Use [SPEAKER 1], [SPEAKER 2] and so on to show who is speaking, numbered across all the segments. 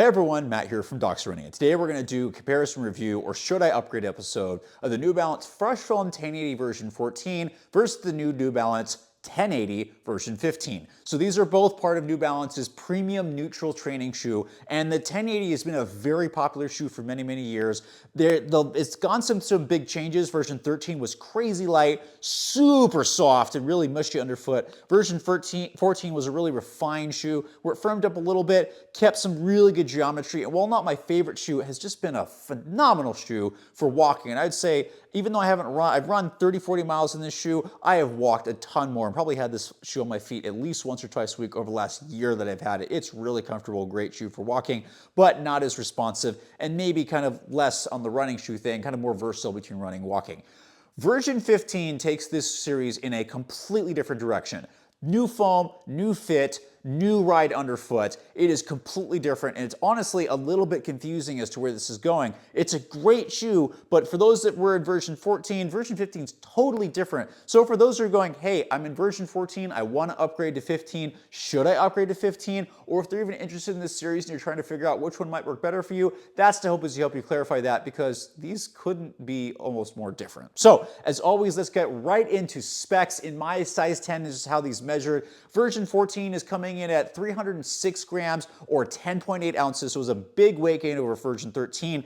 [SPEAKER 1] Hey everyone, Matt here from Docs Running, and today we're going to do a comparison review, or should I upgrade episode, of the New Balance Fresh Foam 1080 version 14 versus the New Balance 1080 version 15. So these are both part of New Balance's premium neutral training shoe, and the 1080 has been a very popular shoe for many years. It's gone some big changes. Version 13 was crazy light, super soft, and really mushy underfoot. Version 14 was a really refined shoe where it firmed up a little bit, kept some really good geometry, and while not my favorite shoe, it has just been a phenomenal shoe for walking. And I'd say, even though I've run 30-40 miles in this shoe, I have walked a ton more and probably had this shoe on my feet at least once or twice a week over the last year that I've had it. It's really comfortable, great shoe for walking, but not as responsive, and maybe kind of less on the running shoe thing, kind of more versatile between running and walking. Version 15 takes this series in a completely different direction. New foam, new fit, new ride underfoot. It is completely different, and it's honestly a little bit confusing as to where this is going. It's a great shoe, but for those that were in version 14, version 15 is totally different. So for those who are going, hey, I'm in version 14, I want to upgrade to 15, should I upgrade to 15? Or if they're even interested in this series and you're trying to figure out which one might work better for you, that's to help you clarify that, because these couldn't be almost more different. So as always, let's get right into specs. In my size 10, this is how these measured. Version 14 is coming in at 306 grams or 10.8 ounces, so it was a big weight gain over version 13.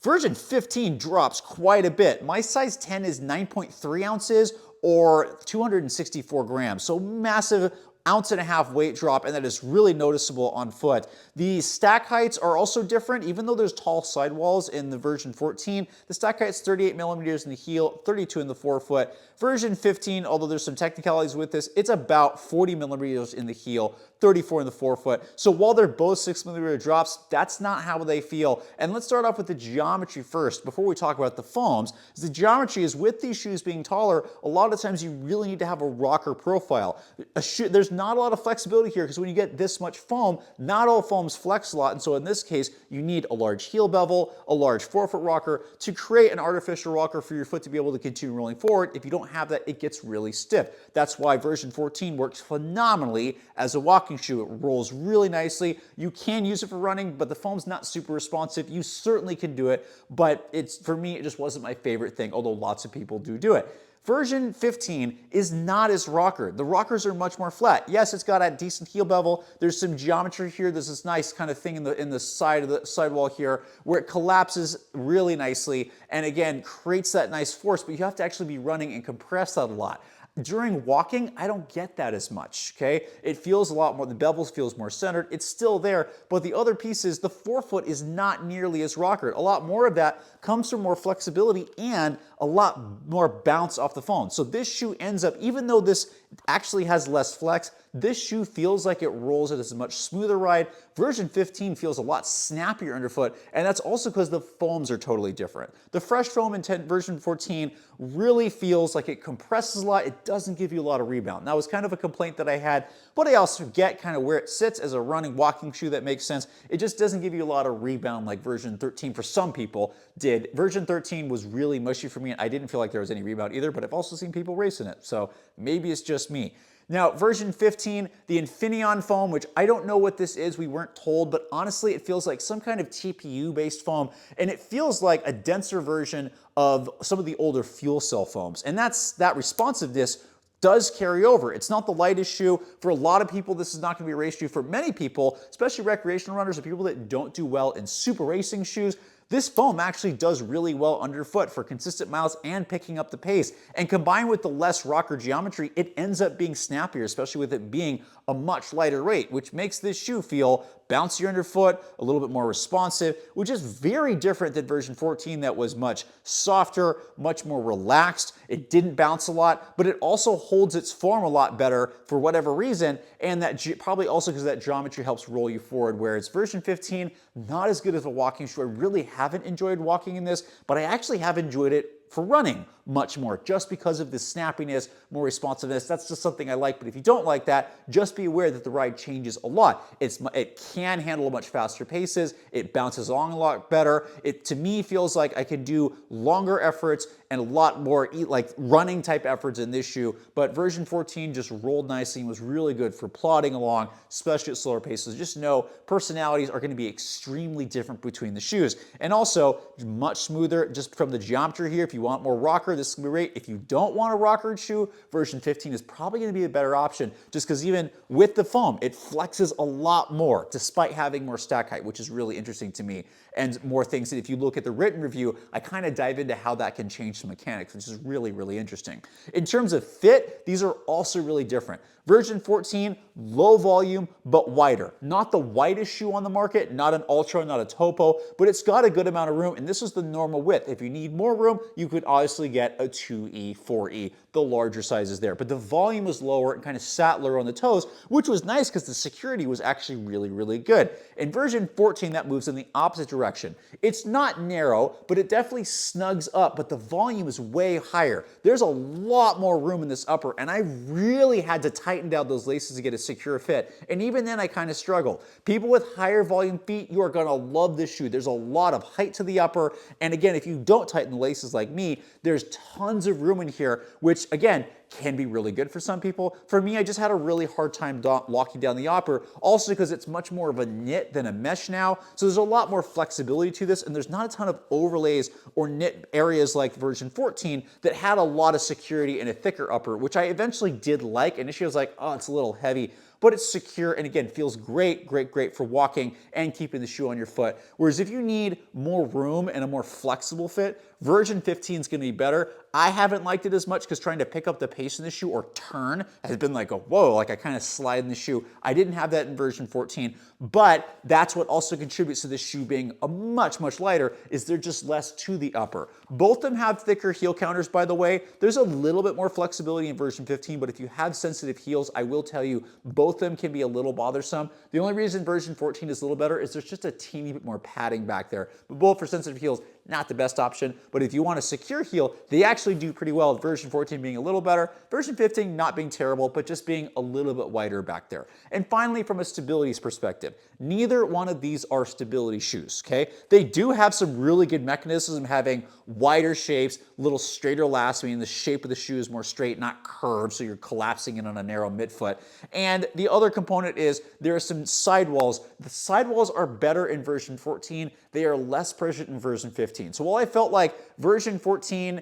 [SPEAKER 1] Version 15 drops quite a bit. My size 10 is 9.3 ounces or 264 grams, so massive ounce and a half weight drop, and that is really noticeable on foot. The stack heights are also different. Even though there's tall sidewalls in the version 14, the stack height's 38 millimeters in the heel, 32 in the forefoot. Version 15, although there's some technicalities with this, it's about 40 millimeters in the heel, 34 in the forefoot. So while they're both 6 millimeter drops, that's not how they feel. And let's start off with the geometry first before we talk about the foams. The geometry is, with these shoes being taller, a lot of times you really need to have a rocker profile. There's not a lot of flexibility here, because when you get this much foam, not all foams flex a lot, and so in this case, you need a large heel bevel, a large forefoot rocker to create an artificial rocker for your foot to be able to continue rolling forward. If you don't have that, it gets really stiff. That's why version 14 works phenomenally as a walking shoe. It rolls really nicely. You can use it for running, but the foam's not super responsive. You certainly can do it, but for me, it just wasn't my favorite thing, although lots of people do it. Version 15 is not as rocker. The rockers are much more flat. Yes, it's got a decent heel bevel. There's some geometry here. There's this nice kind of thing in the side of the sidewall here where it collapses really nicely and again creates that nice force, but you have to actually be running and compress that a lot. During walking, I don't get that as much, okay? It feels a lot more, the bevel feels more centered, it's still there, but the other pieces, the forefoot is not nearly as rockered. A lot more of that comes from more flexibility and a lot more bounce off the foam. So this shoe ends up, even though this actually has less flex, this shoe feels like it rolls. It is a much smoother ride. Version 15 feels a lot snappier underfoot, and that's also because the foams are totally different. The fresh foam in version 14 really feels like it compresses a lot. It doesn't give you a lot of rebound. That was kind of a complaint that I had, but I also get kind of where it sits as a running, walking shoe. That makes sense. It just doesn't give you a lot of rebound like version 13 for some people did. Version 13 was really mushy for me, and I didn't feel like there was any rebound either, but I've also seen people racing it, so maybe it's just me. Now, version 15, the Infineon foam, which I don't know what this is, we weren't told, but honestly, it feels like some kind of TPU-based foam, and it feels like a denser version of some of the older fuel cell foams, and that responsiveness does carry over. It's not the lightest shoe. For a lot of people, this is not going to be a race shoe. For many people, especially recreational runners or people that don't do well in super racing shoes, this foam actually does really well underfoot for consistent miles and picking up the pace. And combined with the less rocker geometry, it ends up being snappier, especially with it being a much lighter weight, which makes this shoe feel bouncier underfoot, a little bit more responsive, which is very different than version 14 that was much softer, much more relaxed. It didn't bounce a lot, but it also holds its form a lot better for whatever reason, and that probably also because that geometry helps roll you forward, whereas version 15, not as good as a walking shoe. I really haven't enjoyed walking in this, but I actually have enjoyed it for running much more, just because of the snappiness, more responsiveness. That's just something I like, but if you don't like that, just be aware that the ride changes a lot. It can handle much faster paces, it bounces along a lot better. It, to me, feels like I can do longer efforts and a lot more like running type efforts in this shoe, but version 14 just rolled nicely and was really good for plodding along, especially at slower paces. Just know personalities are going to be extremely different between the shoes, and also much smoother just from the geometry here. If you want more rocker, this is going to be great. If you don't want a rocker shoe, version 15 is probably going to be a better option, just because even with the foam, it flexes a lot more despite having more stack height, which is really interesting to me, and more things that if you look at the written review, I kind of dive into how that can change some mechanics, which is really, really interesting. In terms of fit, these are also really different. Version 14, low volume, but wider. Not the widest shoe on the market, not an Ultra, not a Topo, but it's got a good amount of room, and this is the normal width. If you need more room, you could obviously get a 2E, 4E, the larger sizes there. But the volume was lower and kind of sat lower on the toes, which was nice because the security was actually really, really good. In version 14, that moves in the opposite direction. It's not narrow, but it definitely snugs up, but the volume is way higher. There's a lot more room in this upper, and I really had to tighten down those laces to get a secure fit. And even then, I kind of struggled. People with higher volume feet, you are going to love this shoe. There's a lot of height to the upper, and again, if you don't tighten the laces like me, there's tons of room in here, which again, can be really good for some people. For me, I just had a really hard time locking down the upper, also because it's much more of a knit than a mesh now, so there's a lot more flexibility to this, and there's not a ton of overlays or knit areas like version 14 that had a lot of security and a thicker upper, which I eventually did like. Initially, I was like, oh, it's a little heavy, but it's secure, and again, feels great, great, great for walking and keeping the shoe on your foot. Whereas if you need more room and a more flexible fit, version 15 is going to be better. I haven't liked it as much because trying to pick up the pace in the shoe or turn has been like a whoa, like I kind of slide in the shoe. I didn't have that in version 14, but that's what also contributes to this shoe being a much, much lighter, is there's just less to the upper. Both of them have thicker heel counters, by the way. There's a little bit more flexibility in version 15, but if you have sensitive heels, I will tell you, both of them can be a little bothersome. The only reason version 14 is a little better is there's just a teeny bit more padding back there, but both for sensitive heels, not the best option. But if you want a secure heel, they actually do pretty well. Version 14 being a little better, version 15 not being terrible, but just being a little bit wider back there. And finally, from a stability perspective, neither one of these are stability shoes, okay? They do have some really good mechanisms, having wider shapes, little straighter lasts, meaning the shape of the shoe is more straight, not curved, so you're collapsing in on a narrow midfoot. And the other component is there are some sidewalls. The sidewalls are better in version 14. They are less present in version 15. So while I felt like version 14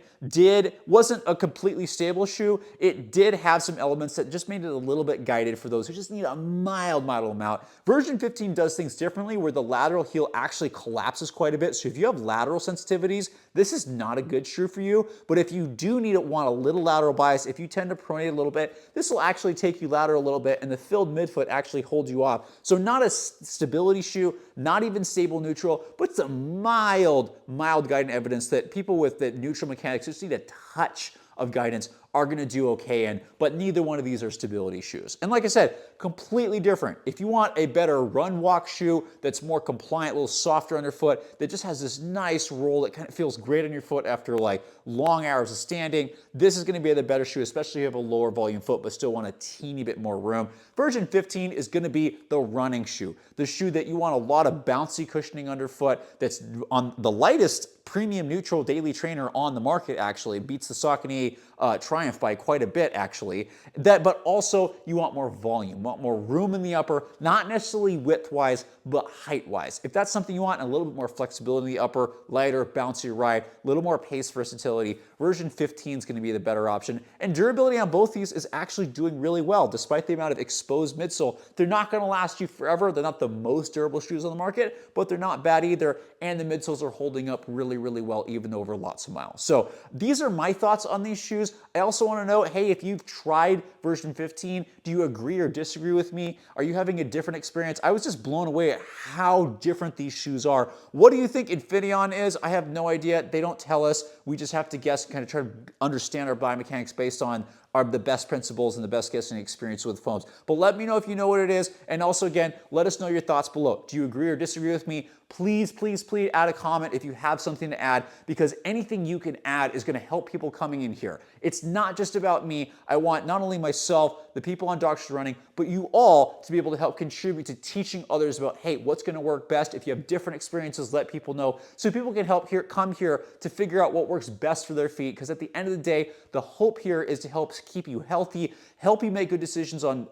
[SPEAKER 1] wasn't a completely stable shoe, it did have some elements that just made it a little bit guided for those who just need a mild amount. Version 15 does things differently, where the lateral heel actually collapses quite a bit. So if you have lateral sensitivities, this is not a good shoe for you. But if you do want a little lateral bias, if you tend to pronate a little bit, this will actually take you lateral a little bit, and the filled midfoot actually holds you off. So not a stability shoe, not even stable neutral, but some mild guidance evidence that people with the neutral mechanics just need a touch of guidance are going to do okay in, but neither one of these are stability shoes. And like I said, completely different. If you want a better run-walk shoe that's more compliant, a little softer underfoot, that just has this nice roll that kind of feels great on your foot after like long hours of standing, this is going to be the better shoe, especially if you have a lower volume foot but still want a teeny bit more room. Version 15 is going to be the running shoe, the shoe that you want a lot of bouncy cushioning underfoot, that's on the lightest premium neutral daily trainer on the market. Actually beats the Saucony Triumph by quite a bit, actually. But also you want more volume, want more room in the upper, not necessarily width-wise, but height-wise. If that's something you want, and a little bit more flexibility in the upper, lighter, bouncy ride, a little more pace versatility, version 15 is going to be the better option. And durability on both these is actually doing really well, despite the amount of exposed midsole. They're not going to last you forever. They're not the most durable shoes on the market, but they're not bad either. And the midsoles are holding up really, really well, even over lots of miles. So these are my thoughts on these shoes. I also want to know, hey, if you've tried version 15, do you agree or disagree with me? Are you having a different experience? I was just blown away at how different these shoes are. What do you think Infineon is? I have no idea. They don't tell us. We just have to guess and kind of try to understand our biomechanics based on are the best principles and the best guessing experience with foams. But let me know if you know what it is. And also, again, let us know your thoughts below. Do you agree or disagree with me? Please, please, please add a comment if you have something to add, because anything you can add is going to help people coming in here. It's not just about me. I want not only myself, the people on Doctors Running, but you all to be able to help contribute to teaching others about, hey, what's going to work best. If you have different experiences, let people know so people can come here to figure out what works best for their feet. Because at the end of the day, the hope here is to help keep you healthy, help you make good decisions on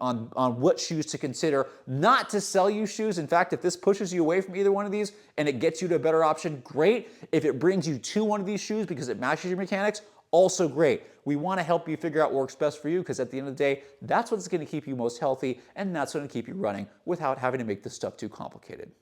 [SPEAKER 1] what shoes to consider, not to sell you shoes. In fact, if this pushes you away from either one of these and it gets you to a better option, great. If it brings you to one of these shoes because it matches your mechanics, also great. We want to help you figure out what works best for you, because at the end of the day, that's what's going to keep you most healthy, and that's going to keep you running without having to make this stuff too complicated.